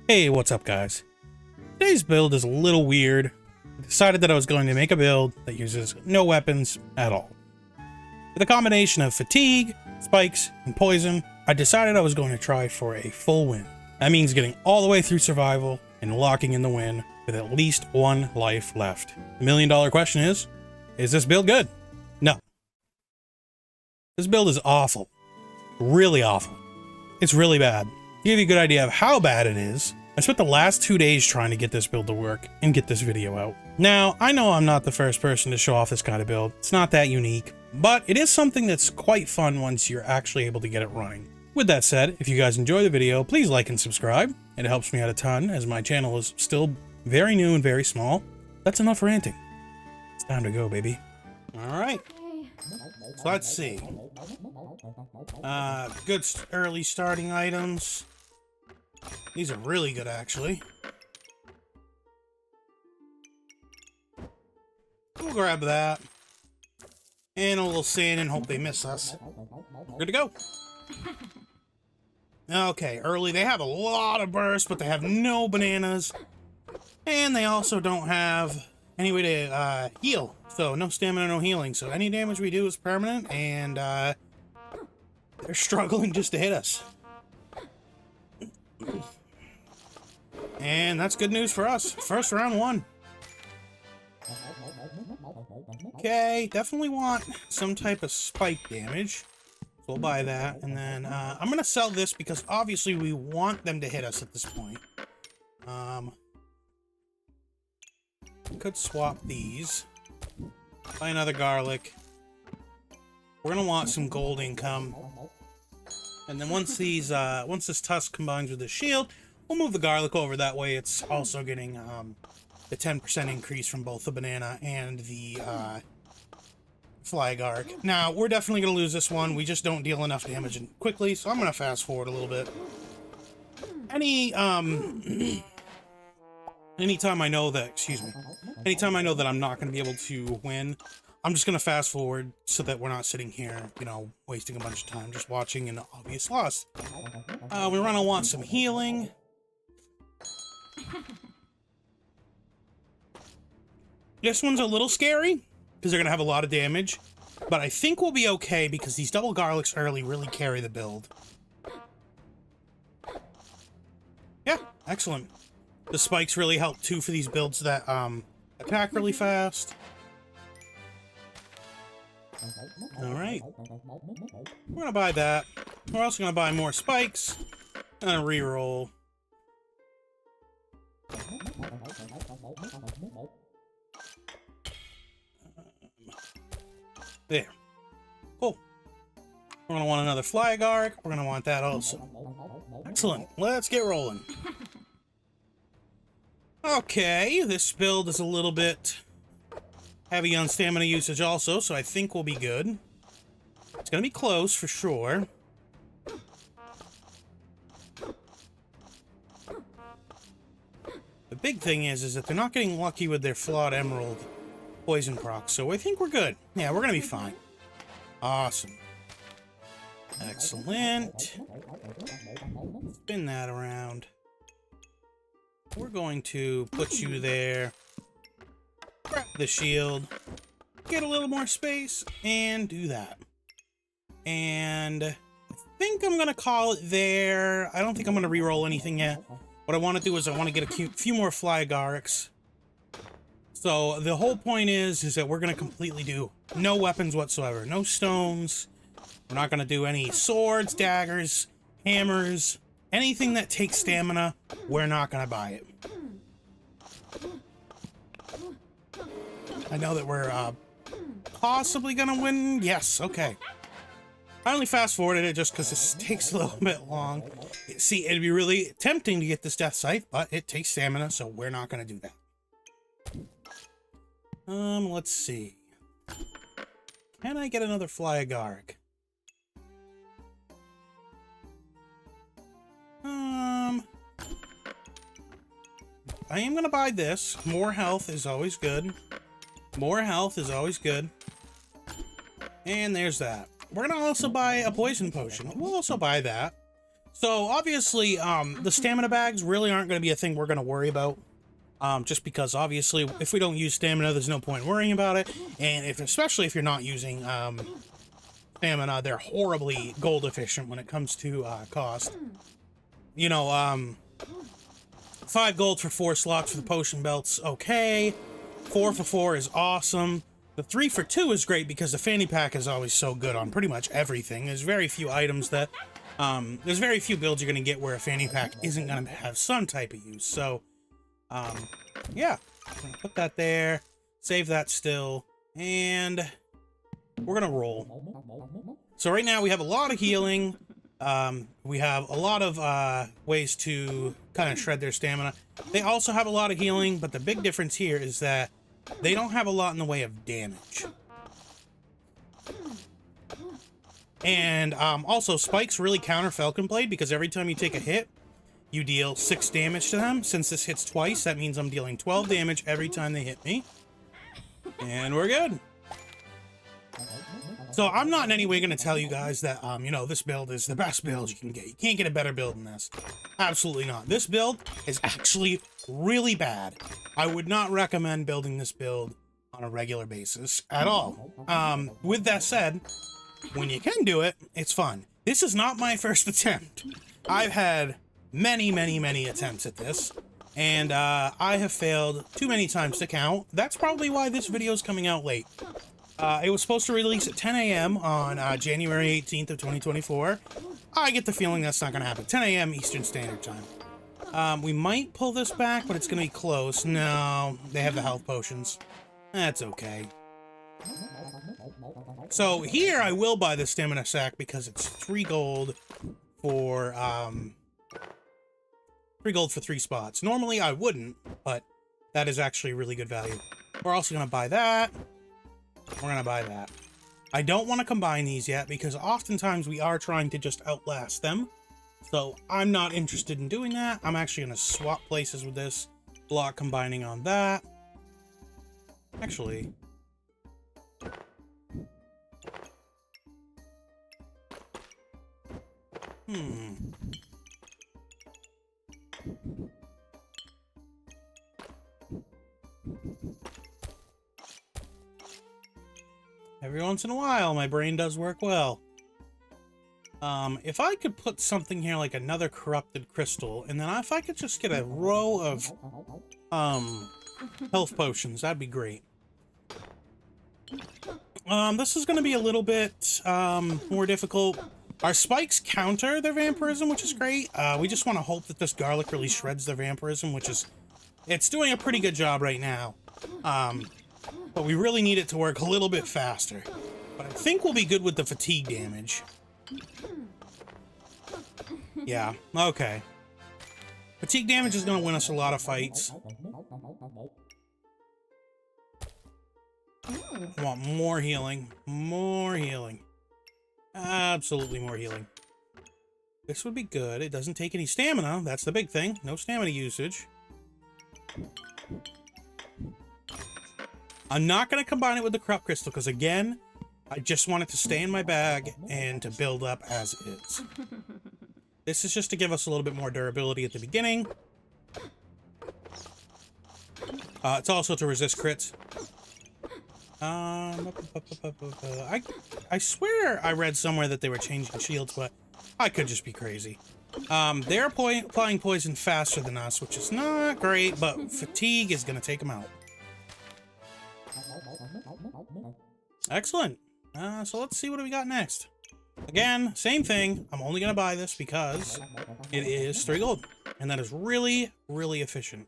Hey, what's up guys? Today's build is a little weird. I decided that I was going to make a build that uses no weapons at all. With a combination of fatigue, spikes, and poison, I decided I was going to try for a full win. That means getting all the way through survival and locking in the win with at least one life left. The $1,000,000 question is this build good? No. This build is awful. Really awful. It's really bad. To give you a good idea of how bad it is, I spent the last 2 days trying to get this build to work and get this video out. Now, I know I'm not the first person to show off this kind of build. It's not that unique, but it is something that's quite fun once you're actually able to get it running. With that said, if you guys enjoy the video, please like and subscribe. It helps me out a ton as my channel is still very new and very small. That's enough ranting. It's time to go, baby. All right. So let's see. Good early starting items. These are really good, actually. We'll grab that. And a little sand and hope they miss us. We're good to go. Okay, early. They have a lot of burst, but they have no bananas. And they also don't have any way to heal. So no stamina, no healing. So any damage we do is permanent, and they're struggling just to hit us. And that's good news for us. First round won. Okay, definitely want some type of spike damage. So we'll buy that. And then I'm going to sell this because obviously we want them to hit us at this point. Could swap these. Buy another garlic. We're going to want some gold income. And then once this tusk combines with the shield, we'll move the garlic over. That way it's also getting the 10% increase from both the banana and the fly garlic. Now, we're definitely going to lose this one. We just don't deal enough damage quickly, so I'm going to fast forward a little bit. Anytime I know that, anytime I know that I'm not going to be able to win, I'm just going to fast forward so that we're not sitting here, you know, wasting a bunch of time just watching an obvious loss. We're going to want some healing. This one's a little scary because they're going to have a lot of damage, but I think we'll be okay because these double garlics early really carry the build. Yeah, excellent. The spikes really help too for these builds that attack really fast. Alright. We're gonna buy that. We're also gonna buy more spikes and a reroll. There. Cool. We're gonna want another fly garlic. We're gonna want that also. Excellent. Let's get rolling. Okay, this build is a little bit heavy on stamina usage also, so I think we'll be good. It's gonna be close for sure. The big thing is that they're not getting lucky with their flawed emerald poison proc, so I think we're good. Yeah, we're gonna be fine. Awesome. Excellent. Spin that around. We're going to put you there. Grab the shield. Get a little more space and do that. And I think I'm going to call it there. I don't think I'm going to reroll anything yet. What I want to do is I want to get a few more fly garlics. So the whole point is that we're going to completely do no weapons whatsoever. No stones. We're not going to do any swords, daggers, hammers. Anything that takes stamina, we're not going to buy it. I know that we're possibly going to win. Yes, okay. I only fast forwarded it just because this takes a little bit long. See, it'd be really tempting to get this death scythe, but it takes stamina, so we're not going to do that. Let's see. Can I get another fly garlic? I am going to buy this. More health is always good. More health is always good. And there's that. We're going to also buy a poison potion. We'll also buy that. So obviously, the stamina bags really aren't going to be a thing we're going to worry about. Just because obviously, if we don't use stamina, there's no point worrying about it. And especially if you're not using stamina, they're horribly gold efficient when it comes to cost. You know, 5 gold for 4 slots for the potion belts, okay. 4 for 4 is awesome. The 3 for 2 is great because the fanny pack is always so good on pretty much everything. There's very few items that, there's very few builds you're going to get where a fanny pack isn't going to have some type of use. So, yeah, I'm gonna put that there, save that still, and we're going to roll. So right now we have a lot of healing. We have a lot of ways to kind of shred their stamina. They also have a lot of healing, but the big difference here is that they don't have a lot in the way of damage. And also, spikes really counter Falcon Blade because every time you take a hit, you deal 6 damage to them. Since this hits twice, that means I'm dealing 12 damage every time they hit me. And we're good. So I'm not in any way going to tell you guys that, you know, this build is the best build you can get. You can't get a better build than this. Absolutely not. This build is actually really bad. I would not recommend building this build on a regular basis at all. With that said, when you can do it, it's fun. This is not my first attempt. I've had many, many, many attempts at this, and I have failed too many times to count. That's probably why this video is coming out late. It was supposed to release at 10 a.m. on January 18th of 2024. I get the feeling that's not going to happen. 10 a.m. Eastern Standard Time. We might pull this back, but it's going to be close. No, they have the health potions. That's okay. So here I will buy the stamina sack because it's 3 gold for 3 gold for 3 spots. Normally I wouldn't, but that is actually really good value. We're also going to buy that. We're going to buy that. I don't want to combine these yet because oftentimes we are trying to just outlast them. So I'm not interested in doing that. I'm actually going to swap places with this. Block combining on that. Actually, every once in a while, my brain does work well. If I could put something here like another corrupted crystal, and then if I could just get a row of, health potions, that'd be great. This is going to be a little bit, more difficult. Our spikes counter their vampirism, which is great. We just want to hope that this garlic really shreds their vampirism, which is, it's doing a pretty good job right now. But we really need it to work a little bit faster. But I think we'll be good with the fatigue damage. Yeah, okay. Fatigue damage is going to win us a lot of fights. I want more healing. More healing. Absolutely more healing. This would be good. It doesn't take any stamina. That's the big thing. No stamina usage. I'm not going to combine it with the corrupt crystal because, again, I just want it to stay in my bag and to build up as is. This is just to give us a little bit more durability at the beginning. It's also to resist crits. I swear I read somewhere that they were changing shields, but I could just be crazy. They're applying poison faster than us, which is not great, but fatigue is going to take them out. Excellent. So let's see what we got next. Again, same thing. I'm only going to buy this because it is 3 gold. And that is really, really efficient.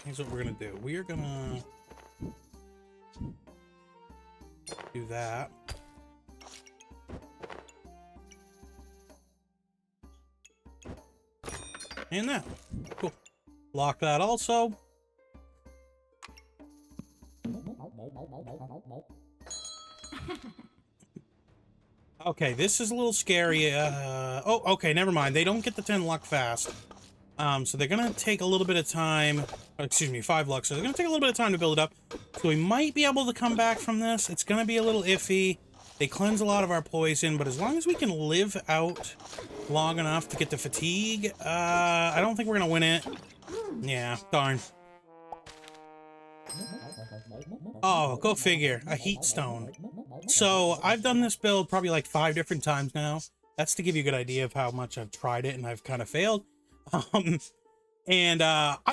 Here's what we're going to do. We are going to do that. And that. Cool. Lock that also. Okay, this is a little scary. Oh, okay, never mind. They don't get the 10 luck fast. So they're gonna take a little bit of time. Excuse me, 5 Lux. So they're gonna take a little bit of time to build it up. So we might be able to come back from this. It's gonna be a little iffy. They cleanse a lot of our poison, but as long as we can live out long enough to get the fatigue, I don't think we're gonna win it. Yeah, darn. Oh, go figure. A heat stone. So I've done this build probably like 5 different times now. That's to give you a good idea of how much I've tried it and I've kind of failed. I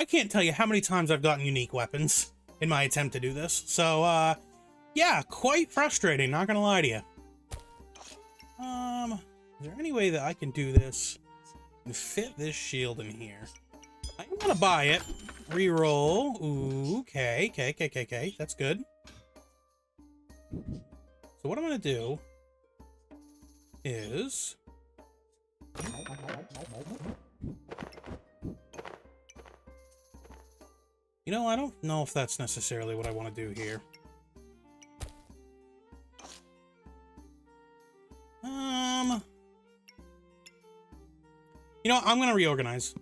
can't tell you how many times I've gotten unique weapons in my attempt to do this. So, yeah, quite frustrating, not gonna lie to you. Is there any way that I can do this and fit this shield in here? I'm gonna buy it. Reroll. Ooh, okay. That's good. So what I'm gonna do is... You know, I don't know if that's necessarily what I want to do here. You know, I'm gonna reorganize.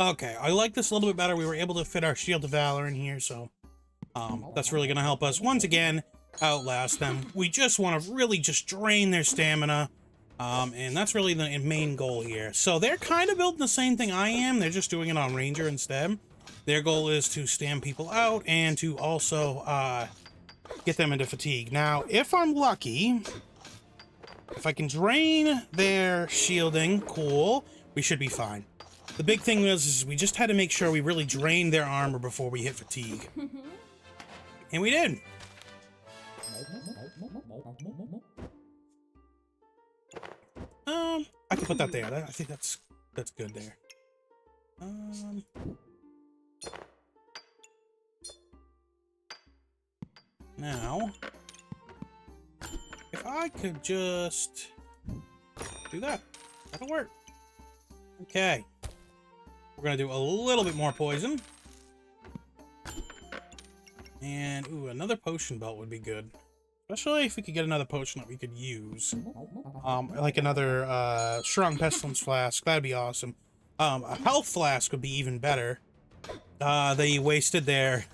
Okay, I like this a little bit better. We were able to fit our Shield of Valor in here, so that's really going to help us, once again, outlast them. We just want to really just drain their stamina, and that's really the main goal here. So they're kind of building the same thing I am. They're just doing it on Ranger instead. Their goal is to stam people out and to also get them into fatigue. Now, if I'm lucky, if I can drain their shielding, cool, we should be fine. The big thing is we just had to make sure we really drained their armor before we hit fatigue. And we did. I can put that there. I think that's good there. Now, if I could just do that, that'll work. Okay. We're gonna do a little bit more poison. And, ooh, another potion belt would be good. Especially if we could get another potion that we could use. Like another, strong pestilence flask. That'd be awesome. A health flask would be even better. They wasted their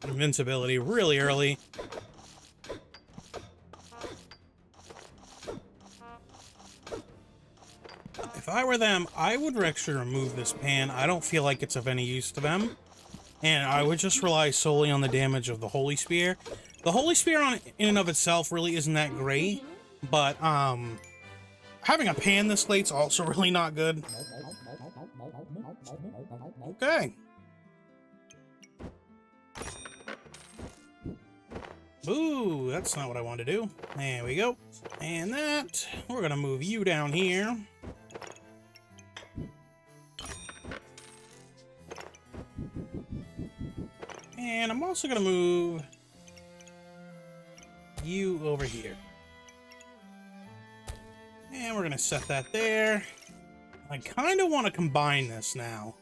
invincibility really early. If I were them, I would actually remove this pan. I don't feel like it's of any use to them. And I would just rely solely on the damage of the Holy Spear. The Holy Spear in and of itself really isn't that great. But, having a pan this late's also really not good. Okay. Ooh, that's not what I wanted to do. There we go. And that, we're gonna move you down here. And I'm also gonna move you over here. And we're gonna set that there. I kind of want to combine this now.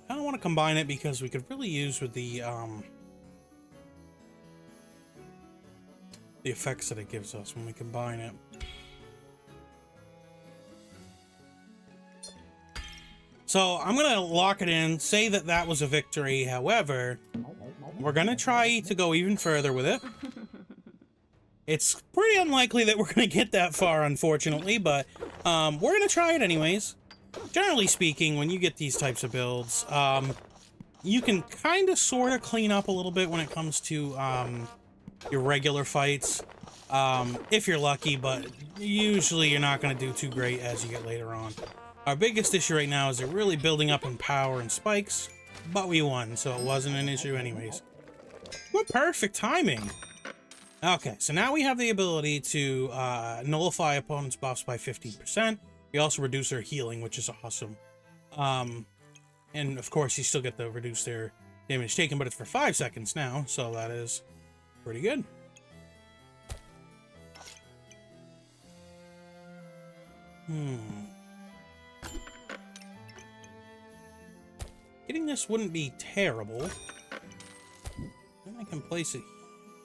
I don't want to combine it because we could really use with the effects that it gives us when we combine it. So I'm gonna lock it in, say that that was a victory. However, we're gonna try to go even further with it. It's pretty unlikely that we're gonna get that far, unfortunately, but we're gonna try it anyways. Generally speaking, when you get these types of builds, you can kind of sort of clean up a little bit when it comes to your regular fights, if you're lucky, but usually you're not going to do too great as you get later on. Our biggest issue right now is they're really building up in power and spikes, but we won, so it wasn't an issue anyways. What perfect timing! Okay, so now we have the ability to nullify opponents' buffs by 15%. We also reduce their healing, which is awesome. And of course, you still get to reduce their damage taken, but it's for 5 seconds now, so that is pretty good. Getting this wouldn't be terrible. Then I can place it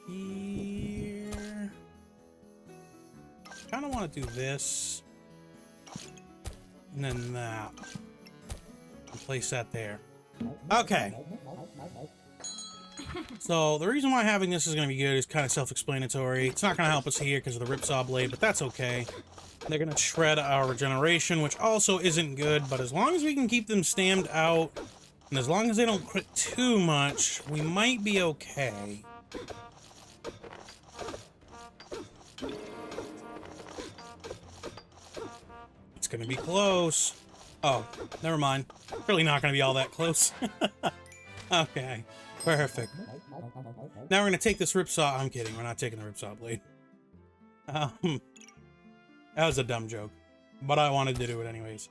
here. Kind of want to do this. And then that. And place that there. Okay. So, the reason why having this is going to be good is kind of self-explanatory. It's not going to help us here because of the Ripsaw Blade, but that's okay. They're going to shred our regeneration, which also isn't good, but as long as we can keep them stammed out, and as long as they don't crit too much, we might be okay. It's going to be close. Oh, never mind. Really not going to be all that close. Okay. Perfect. Now we're going to take this Ripsaw. I'm kidding. We're not taking the Ripsaw Blade. That was a dumb joke. But I wanted to do it anyways.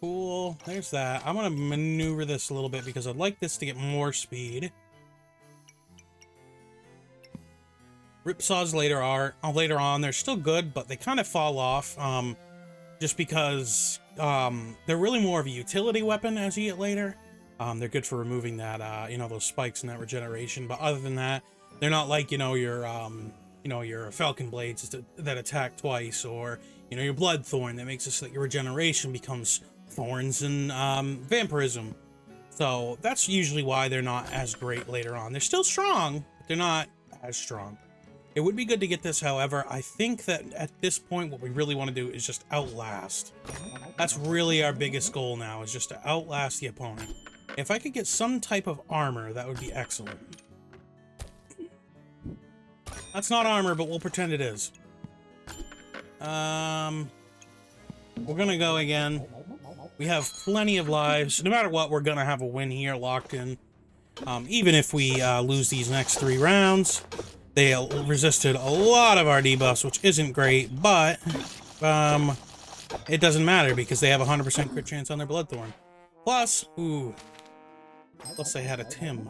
Cool. There's that. I'm going to maneuver this a little bit because I'd like this to get more speed. Ripsaws later on, they're still good, but they kind of fall off. Just because they're really more of a utility weapon as you get later. They're good for removing that, you know, those spikes and that regeneration. But other than that, they're not like, your Falcon Blades that attack twice, or, your Bloodthorn that makes it so that your regeneration becomes thorns and vampirism. So that's usually why they're not as great later on. They're still strong, but they're not as strong. It would be good to get this, however. I think that at this point, what we really want to do is just outlast. That's really our biggest goal now, is just to outlast the opponent. If I could get some type of armor, that would be excellent. That's not armor, but we'll pretend it is. We're gonna go again. We have plenty of lives. No matter what, we're gonna have a win here locked in. Even if we lose these next 3 rounds. They resisted a lot of our debuffs, which isn't great, but it doesn't matter because they have a 100% crit chance on their Bloodthorn. Plus, plus they had a Tim.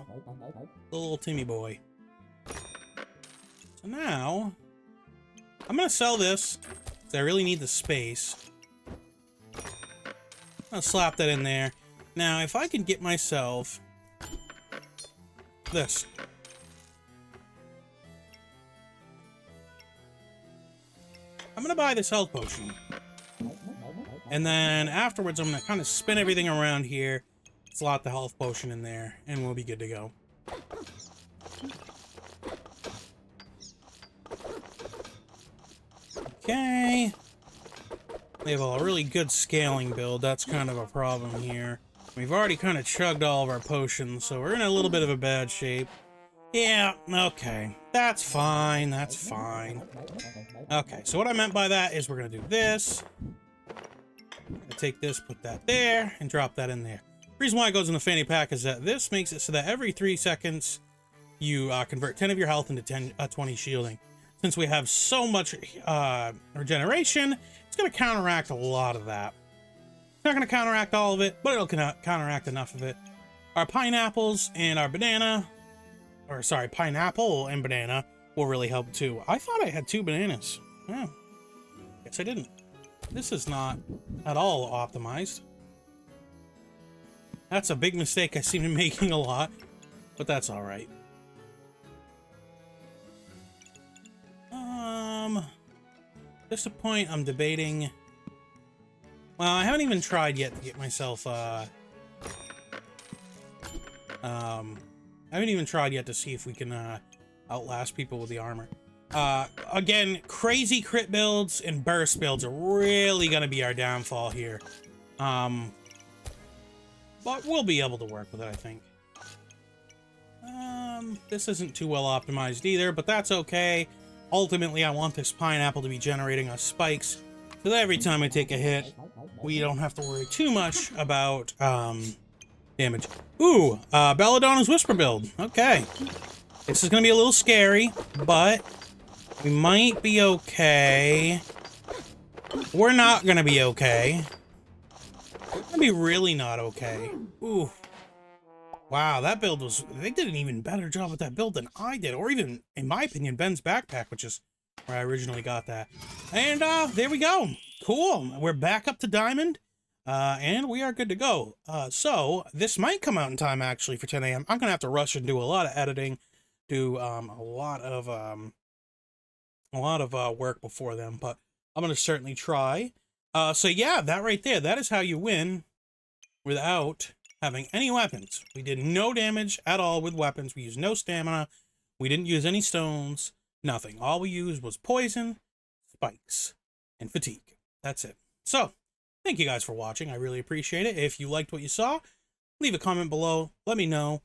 Little Timmy boy. So now, I'm going to sell this because I really need the space. I'm going to slap that in there. Now, if I can get myself this. I'm going to buy this health potion. And then afterwards, I'm going to kind of spin everything around here, slot the health potion in there, and we'll be good to go. Okay. We have a really good scaling build. That's kind of a problem here. We've already kind of chugged all of our potions, so we're in a little bit of a bad shape. Yeah, okay. That's fine, that's fine. Okay, so what I meant by that is we're going to do this. Take this, put that there, and drop that in there. The reason why it goes in the fanny pack is that this makes it so that every 3 seconds you convert 10 of your health into 20 shielding. Since we have so much regeneration, it's going to counteract a lot of that. It's not going to counteract all of it, but it'll counteract enough of it. Our pineapples and our banana, or sorry, pineapple and banana will really help too. I thought I had 2 bananas. Yeah, guess I didn't. This is not at all optimized. That's a big mistake I seem to be making a lot, but that's all right. Just a point I'm debating. Well, I haven't even tried yet to get myself, I haven't even tried yet to see if we can, outlast people with the armor. Again, crazy crit builds and burst builds are really gonna be our downfall here. But we'll be able to work with it, I think. This isn't too well optimized either, but that's okay. Ultimately, I want this pineapple to be generating us spikes, so that every time I take a hit, we don't have to worry too much about, damage. Ooh, Belladonna's Whisper build. Okay. This is gonna be a little scary, but we might be okay. We're not gonna be okay. We're gonna be really not okay. Ooh. Wow, that build was... They did an even better job with that build than I did. Or even, in my opinion, Ben's backpack, which is where I originally got that. And there we go. Cool. We're back up to diamond. And we are good to go. So this might come out in time actually for 10 a.m. I'm gonna have to rush and do a lot of editing, do a lot of work before then, but I'm gonna certainly try. So yeah, that right there, that is how you win without having any weapons. We did no damage at all with weapons. We used no stamina. We didn't use any stones. Nothing. All we used was poison, spikes, and fatigue. That's it. So, thank you guys for watching. I really appreciate it. If you liked what you saw, leave a comment below. Let me know.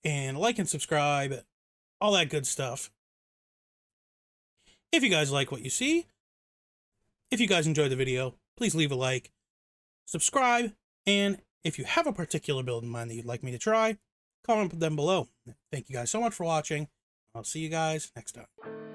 And like and subscribe. All that good stuff. If you guys like what you see, if you guys enjoyed the video, please leave a like, subscribe, and if you have a particular build in mind that you'd like me to try, comment them below. Thank you guys so much for watching. I'll see you guys next time.